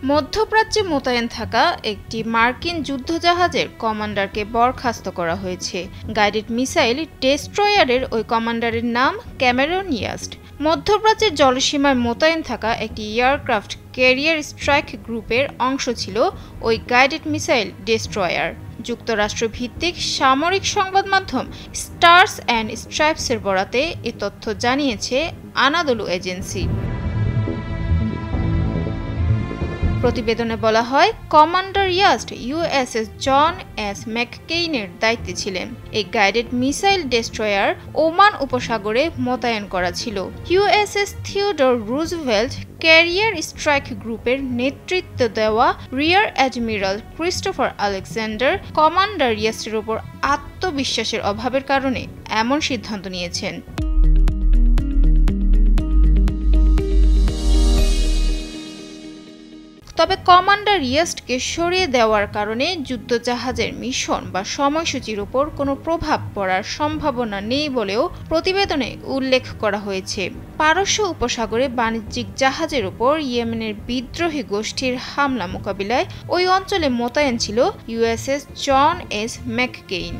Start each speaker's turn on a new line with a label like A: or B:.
A: মধ্যপ্রাচ্যে মোতায়েন থাকা একটি মার্কিন যুদ্ধজাহাজের কমান্ডারকে বরখাস্ত করা হয়েছে। গাইডেড মিসাইল ডেস্ট্রয়ারের ওই কমান্ডারের নাম ক্যামেরন ইয়াস্ট। মধ্যপ্রাচ্যের জলসীমায় মোতায়েন থাকা একটি এয়ারক্রাফট ক্যারিয়ার স্ট্রাইক গ্রুপের অংশ ছিল ওই গাইডেড মিসাইল ডেস্ট্রয়ার। যুক্তরাষ্ট্র ভিত্তিক সামরিক সংবাদ মাধ্যম স্টার্স অ্যান্ড স্ট্রাইপসের বরাতে এ তথ্য জানিয়েছে আনাদোলু এজেন্সি। প্রতিবেদনে বলা হয়, commander Yast USS John S ম্যাককেইনের দায়িত্বে ছিলেন। এই গাইডেড মিসাইল ডেস্ট্রয়ার ওমান উপসাগরে মোতায়েন করা ছিল। USS Theodore Roosevelt carrier strike গ্রুপের নেতৃত্ব দেওয়া rear admiral Christopher Alexander commander ইয়াস্টের ওপর আত্মবিশ্বাসের অভাবের কারণে এমন সিদ্ধান্ত নিয়েছেন। তবে কমান্ডার ইয়াস্টকে সরিয়ে দেওয়ার কারণে যুদ্ধজাহাজের মিশন বা সময়সূচির উপর কোনো প্রভাব পড়ার সম্ভাবনা নেই বলেও প্রতিবেদনে উল্লেখ করা হয়েছে। পারস্য উপসাগরে বাণিজ্যিক জাহাজের উপর ইয়েমেনের বিদ্রোহী গোষ্ঠীর হামলা মোকাবিলায় ওই অঞ্চলে মোতায়েন ছিল ইউএসএস জন এস ম্যাককেইন।